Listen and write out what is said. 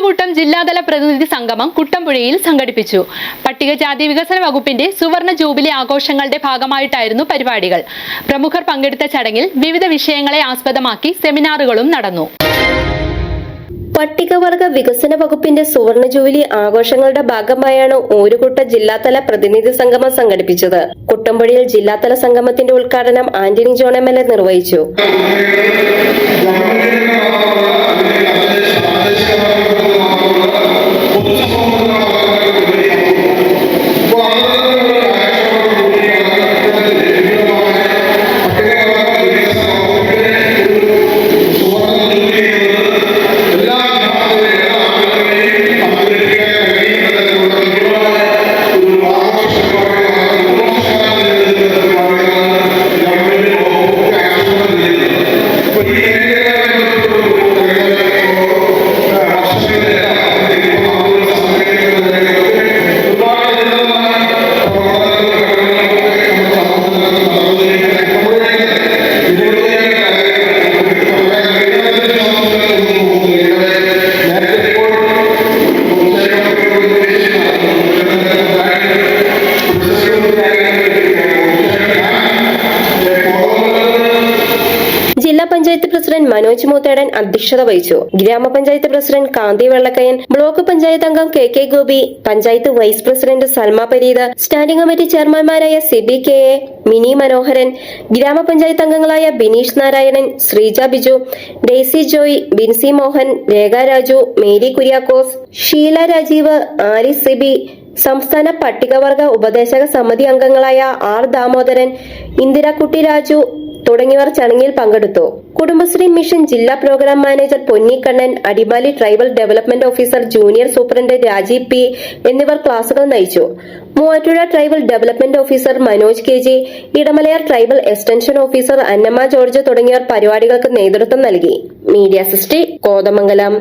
ഓരുകൂട്ടം ജില്ലാതല പ്രതിനിധി സംഗമം കുട്ടമ്പുഴയിൽ സംഘടിപ്പിച്ചു. പട്ടികജാതി വികസന വകുപ്പിന്റെ സുവർണ ജൂബിലി ആഘോഷങ്ങളുടെ ഭാഗമായിട്ടായിരുന്നു പരിപാടികൾ. പ്രമുഖർ പങ്കെടുത്ത ചടങ്ങിൽ വിവിധ വിഷയങ്ങളെ ആസ്പദമാക്കി സെമിനാറുകളും നടന്നു. പട്ടികവർഗ വികസന വകുപ്പിന്റെ സുവർണ ജൂബിലി ആഘോഷങ്ങളുടെ ഭാഗമായാണ് ഓരുകൂട്ട ജില്ലാതല പ്രതിനിധി സംഗമം സംഘടിപ്പിച്ചത്. കുട്ടമ്പുഴയിൽ ജില്ലാതല സംഗമത്തിന്റെ ഉദ്ഘാടനം ആന്റണി ജോൺ MLA നിർവഹിച്ചു. ജില്ലാ പഞ്ചായത്ത് പ്രസിഡന്റ് മനോജ് മൂത്തേടൻ അധ്യക്ഷത വഹിച്ചു. ഗ്രാമപഞ്ചായത്ത് പ്രസിഡന്റ് കാന്തി വെള്ളക്കയൻ, ബ്ലോക്ക് പഞ്ചായത്ത് അംഗം KK Gopi, panchayat vice president Salma Pareed, standing committee ചെയർമാൻമാരായ സിബി KA, മിനി മനോഹരൻ, ഗ്രാമപഞ്ചായത്ത് അംഗങ്ങളായ ബിനീഷ് നാരായണൻ, ശ്രീജ ബിജു, ഡെയ്സി ജോയ്, ബിൻസി മോഹൻ, രേഖ രാജു, മേരി കുര്യാക്കോസ്, ഷീല രാജീവ്, ആരിസ് സിബി, സംസ്ഥാന പട്ടികവർഗ ഉപദേശക സമിതി അംഗങ്ങളായ R ദാമോദരൻ, ഇന്ദിരാക്കുട്ടി രാജു തുടങ്ങിയവർ ചടങ്ങിൽ പങ്കെടുത്തു. കുടുംബശ്രീ മിഷൻ ജില്ലാ programme manager Ponnikkannan, Adimali tribal development officer junior superintendent Rajeev P എന്നിവർ ക്ലാസുകൾ നയിച്ചു. Muvattupuzha tribal development officer Manoj KG, Idamalayar tribal extension officer Annamma George തുടങ്ങിയവർ പരിപാടികൾക്ക് നേതൃത്വം നൽകി. മീഡിയ സിസ്റ്റി, കോതമംഗലം.